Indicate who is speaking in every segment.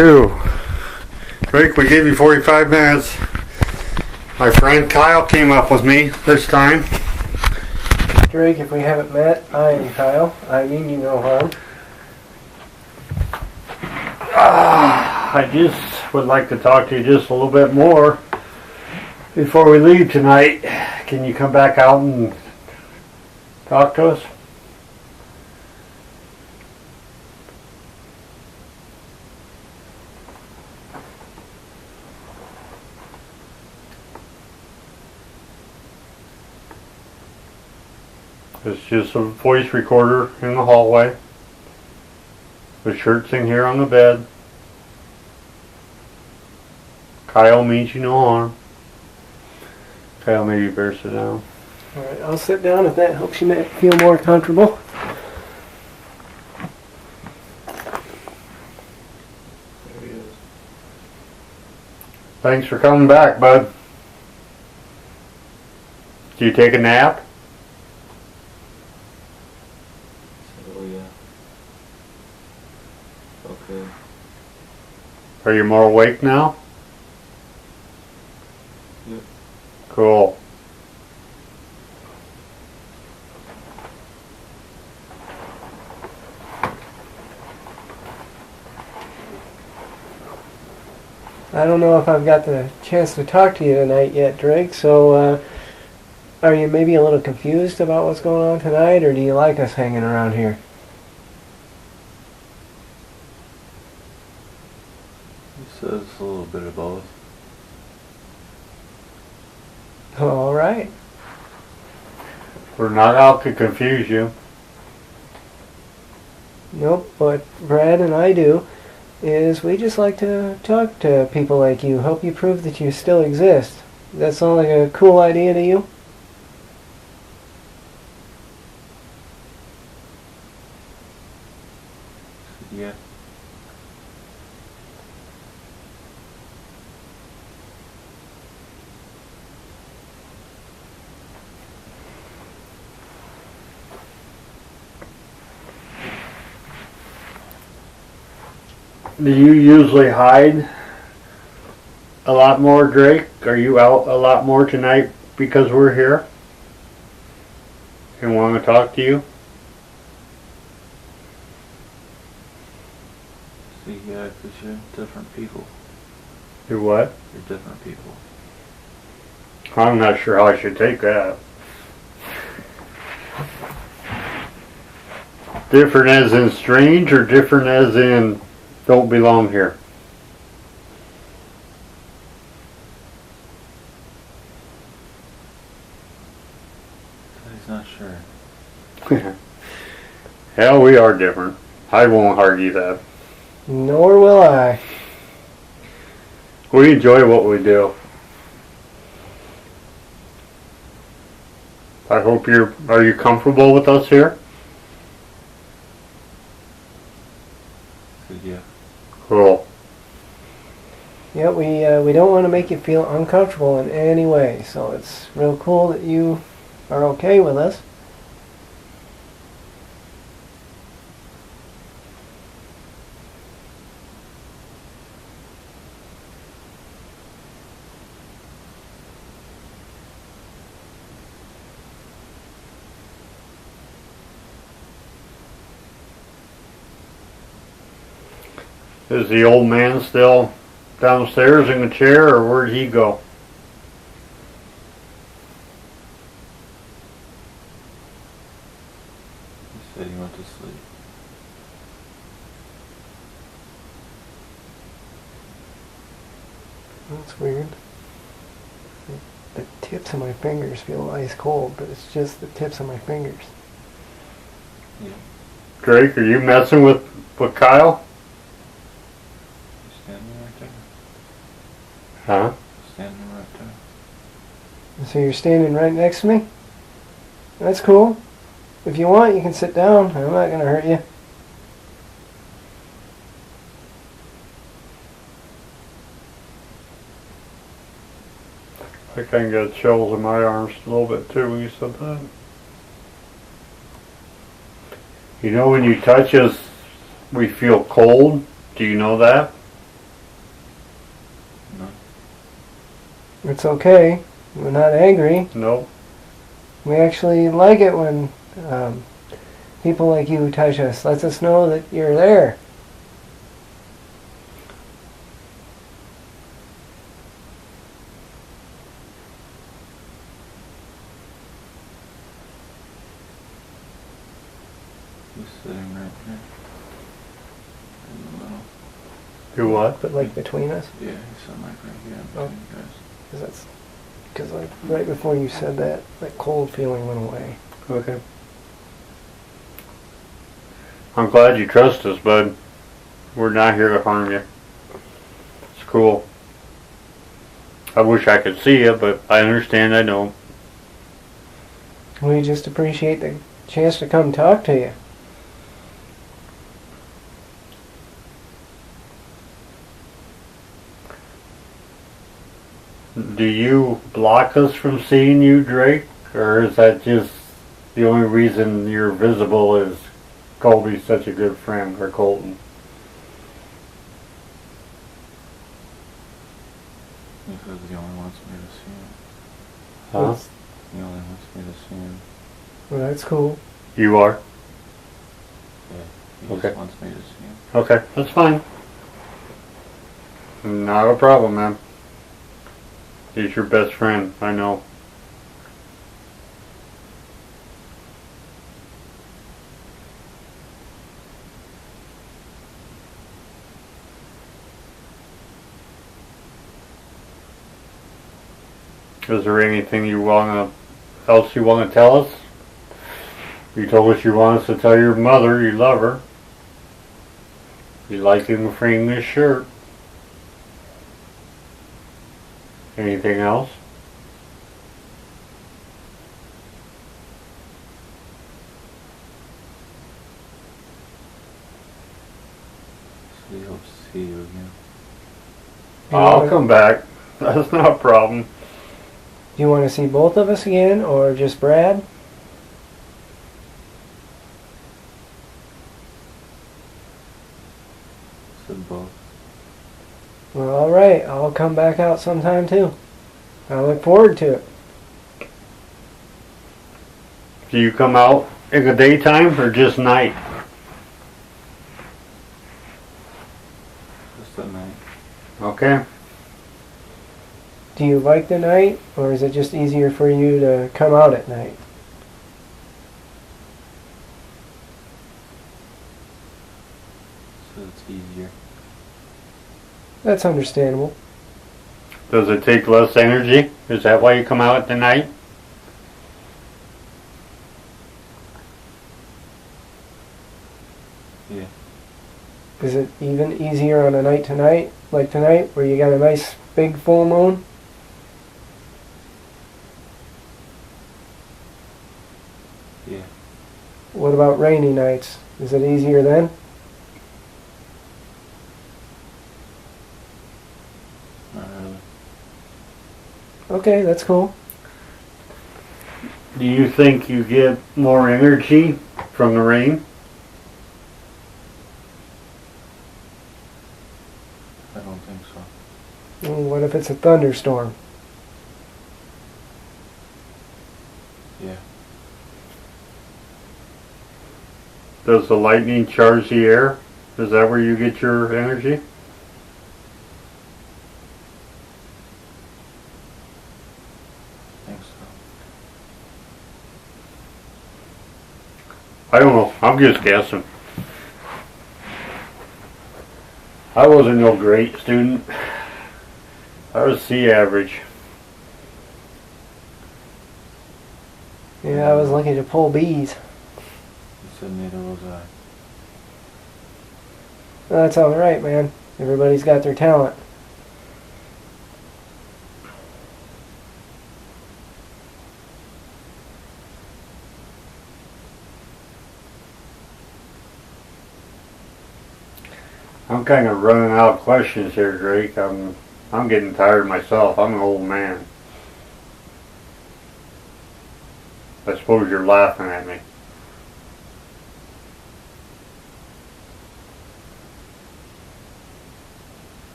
Speaker 1: 2. Drake, we gave you 45 minutes. My friend Kyle came up with me this time.
Speaker 2: Drake, if we haven't met, I am Kyle. I mean you no harm.
Speaker 1: I just would like to talk to you just a little bit more before we leave tonight. Can you come back out and talk to us? It's just a voice recorder in the hallway. The shirt's in here on the bed. Kyle means you no harm. Kyle, maybe you better sit down.
Speaker 2: Alright, I'll sit down if that helps you feel more comfortable.
Speaker 3: There he is.
Speaker 1: Thanks for coming back, bud. Do you take a nap?
Speaker 3: Oh yeah. Okay.
Speaker 1: Are you more awake now?
Speaker 3: Yep.
Speaker 1: Cool.
Speaker 2: I don't know if I've got the chance to talk to you tonight yet, Drake, so are you maybe a little confused about what's going on tonight, or do you like us hanging around here?
Speaker 3: He says a little bit of both.
Speaker 2: Alright.
Speaker 1: We're not out to confuse you.
Speaker 2: Nope, what Brad and I do is we just like to talk to people like you, help you prove that you still exist. Does that sound like a cool idea to you?
Speaker 3: Yeah.
Speaker 1: Do you usually hide a lot more, Drake? Are you out a lot more tonight because we're here and want to talk to you?
Speaker 3: See, yeah, because you're different people.
Speaker 1: You're what?
Speaker 3: You're different people.
Speaker 1: I'm not sure how I should take that. Different as in strange, or different as in don't belong here?
Speaker 3: He's not sure.
Speaker 1: Hell, we are different. I won't argue that.
Speaker 2: Nor will I.
Speaker 1: We enjoy what we do. I hope are you comfortable with us here?
Speaker 3: Yeah.
Speaker 1: Cool.
Speaker 2: Yeah, we don't want to make you feel uncomfortable in any way, so it's real cool that you are okay with us.
Speaker 1: Is the old man still downstairs in the chair, or where'd he go?
Speaker 3: He said he went to sleep.
Speaker 2: That's weird. The tips of my fingers feel ice cold, but it's just the tips of my fingers.
Speaker 3: Yeah.
Speaker 1: Drake, are you messing with Kyle?
Speaker 3: He's standing right there.
Speaker 1: Huh?
Speaker 3: Standing right there.
Speaker 2: So you're standing right next to me? That's cool. If you want, you can sit down. I'm not going to hurt you.
Speaker 1: I kind of got chills in my arms a little bit too when you said that. You know, when you touch us, we feel cold. Do you know that?
Speaker 2: It's okay. We're not angry.
Speaker 1: Nope.
Speaker 2: We actually like it when people like you touch us. Lets us know that you're there.
Speaker 3: He's sitting right here. In the middle.
Speaker 1: Do what?
Speaker 2: But like between us.
Speaker 3: Yeah, he's sitting like right here
Speaker 2: Oh.
Speaker 3: between you guys.
Speaker 2: Because like right before you said that, that cold feeling went away.
Speaker 1: Okay. I'm glad you trust us, bud. We're not here to harm you. It's cool. I wish I could see you, but I understand I don't.
Speaker 2: We just appreciate the chance to come talk to you.
Speaker 1: Do you block us from seeing you, Drake? Or is that just the only reason you're visible is Colby's such a good friend, or Colton?
Speaker 3: Because he only wants me to see him.
Speaker 1: Huh?
Speaker 3: He only wants me to see him.
Speaker 2: Well, that's cool.
Speaker 1: You are?
Speaker 3: Yeah, he
Speaker 1: Okay.
Speaker 3: just wants me to see him.
Speaker 1: Okay, that's fine. Not a problem, man. He's your best friend, I know. Is there anything else you wanna tell us? You told us you want us to tell your mother you love her. You like him wearing this shirt. Anything else?
Speaker 3: So he hopes to see you again.
Speaker 1: I'll come back. That's not a problem.
Speaker 2: Do you want to see both of us again, or just Brad?
Speaker 3: Said both.
Speaker 2: Well, all right. I'll come back out sometime too. I look forward to it.
Speaker 1: Do you come out in the daytime or just night?
Speaker 3: Just at night.
Speaker 1: Okay.
Speaker 2: Do you like the night, or is it just easier for you to come out at night?
Speaker 3: So it's easier.
Speaker 2: That's understandable.
Speaker 1: Does it take less energy? Is that why you come out at the night?
Speaker 3: Yeah.
Speaker 2: Is it even easier on a night tonight, like tonight, where you got a nice big full moon?
Speaker 3: Yeah.
Speaker 2: What about rainy nights? Is it easier then?
Speaker 3: Not really.
Speaker 2: Okay, that's cool.
Speaker 1: Do you think you get more energy from the rain?
Speaker 3: I don't think so.
Speaker 2: Well, what if it's a thunderstorm?
Speaker 3: Yeah.
Speaker 1: Does the lightning charge the air? Is that where you get your energy?
Speaker 3: I think so.
Speaker 1: I don't know. I'm just guessing. I wasn't no great student. I was C average.
Speaker 2: Yeah, I was lucky to pull B's.
Speaker 3: He said neither was I.
Speaker 2: That's all right, man. Everybody's got their talent.
Speaker 1: I'm kind of running out of questions here, Drake. I'm getting tired myself. I'm an old man. I suppose you're laughing at me.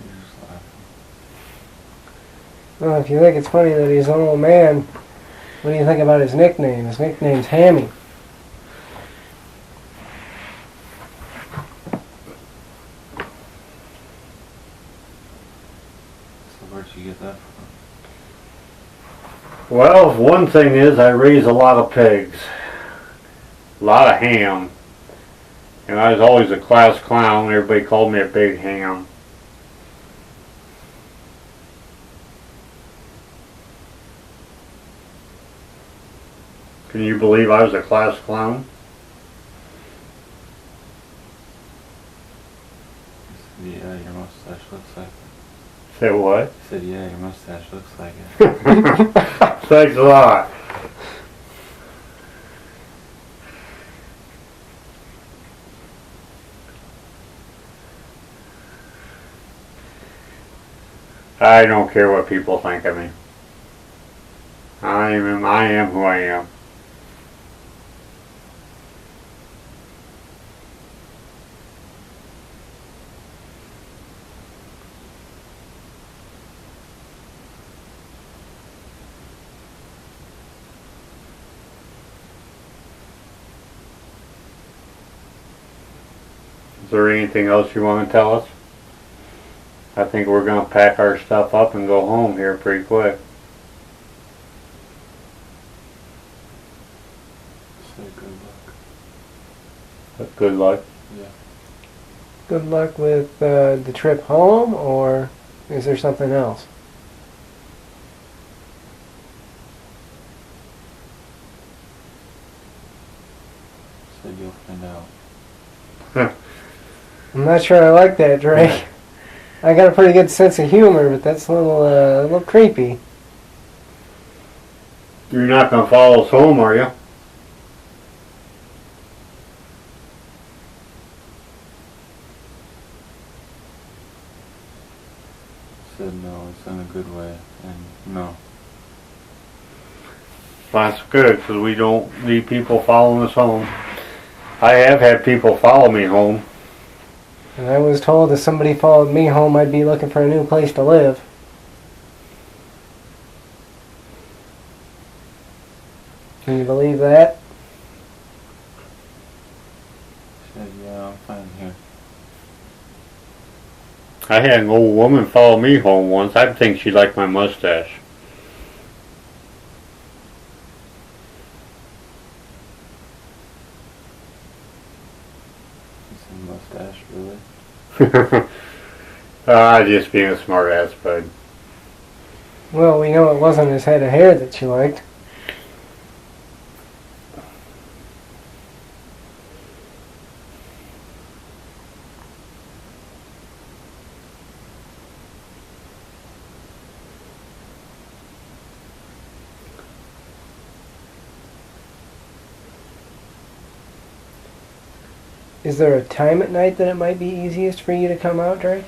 Speaker 3: You're just laughing.
Speaker 2: Well, if you think it's funny that he's an old man, what do you think about his nickname? His nickname's Hammy.
Speaker 3: So where'd you get that from?
Speaker 1: Well, one thing is I raise a lot of pigs. A lot of ham. And I was always a class clown. Everybody called me a big ham. Can you believe I was a class clown?
Speaker 3: You said, yeah, your mustache looks like it.
Speaker 1: Say what?
Speaker 3: You said, yeah, your mustache looks like it.
Speaker 1: Thanks a lot. I don't care what people think of me. I am who I am. Is there anything else you want to tell us? I think we're going to pack our stuff up and go home here pretty quick.
Speaker 3: Say good luck.
Speaker 1: But good luck.
Speaker 3: Yeah.
Speaker 2: Good luck with the trip home, or is there something else?
Speaker 3: Said you'll find out.
Speaker 2: I'm not sure I like that, Drake. I got a pretty good sense of humor, but that's a little creepy.
Speaker 1: You're not going to follow us home, are you?
Speaker 3: Said no, it's in a good way, and no.
Speaker 1: That's good, because we don't need people following us home. I have had people follow me home.
Speaker 2: And I was told if somebody followed me home, I'd be looking for a new place to live. Can you believe that?
Speaker 3: Said, yeah, I'm fine here.
Speaker 1: I had an old woman follow me home once. I think she liked my mustache.
Speaker 3: Mustache, really?
Speaker 1: Just being a smart ass, bud.
Speaker 2: Well, we know it wasn't his head of hair that you liked. Is there a time at night that it might be easiest for you to come out, Drake?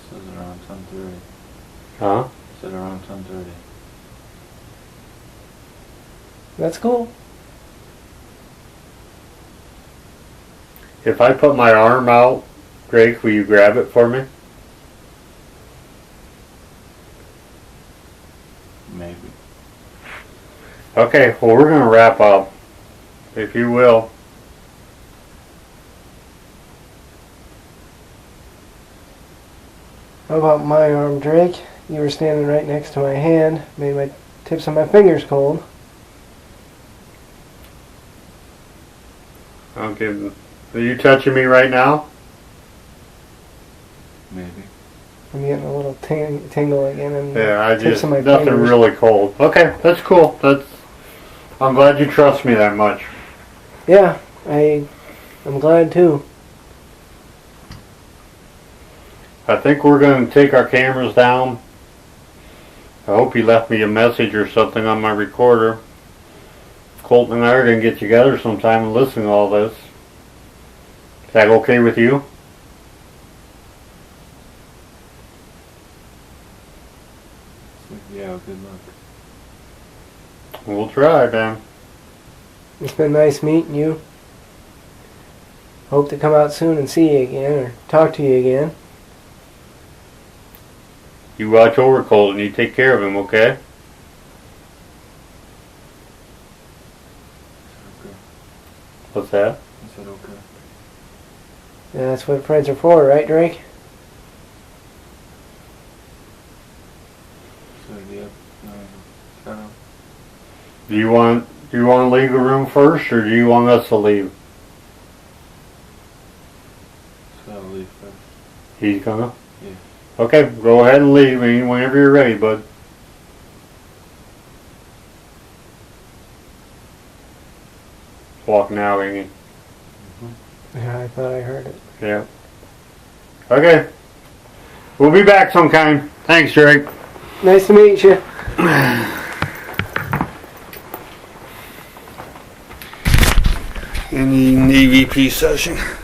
Speaker 3: Says around 10:30.
Speaker 1: Huh?
Speaker 3: Said around 10:30.
Speaker 2: That's cool.
Speaker 1: If I put my arm out, Drake, will you grab it for me?
Speaker 3: Maybe.
Speaker 1: Okay, well, we're going to wrap up, if you will.
Speaker 2: How about my arm, Drake? You were standing right next to my hand. Made my tips of my fingers cold.
Speaker 1: Okay, are you touching me right now?
Speaker 3: Maybe.
Speaker 2: I'm getting a little tingle again in
Speaker 1: Yeah, I
Speaker 2: the tips
Speaker 1: just,
Speaker 2: of my
Speaker 1: nothing
Speaker 2: fingers.
Speaker 1: really cold. Okay, that's cool. I'm glad you trust me that much.
Speaker 2: Yeah, I'm glad too.
Speaker 1: I think we're going to take our cameras down. I hope you left me a message or something on my recorder. Colton and I are going to get together sometime and listen to all this. Is that okay with you?
Speaker 3: Said, yeah, good luck.
Speaker 1: We'll try, man.
Speaker 2: It's been nice meeting you. hope to come out soon and see you again or talk to you again.
Speaker 1: You watch over Colton. You take care of him, okay?
Speaker 3: Okay.
Speaker 1: What's that?
Speaker 3: I said okay.
Speaker 2: Yeah, that's what friends are for, right, Drake?
Speaker 3: So yep. Shut up.
Speaker 1: Do you want to leave the room first, or do you want us to leave?
Speaker 3: So I'll leave first.
Speaker 1: He's gonna?
Speaker 3: Yeah.
Speaker 1: Okay, go ahead and leave whenever you're ready, bud. Walking out, ain't
Speaker 2: Yeah, I thought I heard it.
Speaker 1: he? Yeah. Okay. We'll be back sometime. Thanks, Drake.
Speaker 2: Nice to meet you.
Speaker 1: Any EVP session.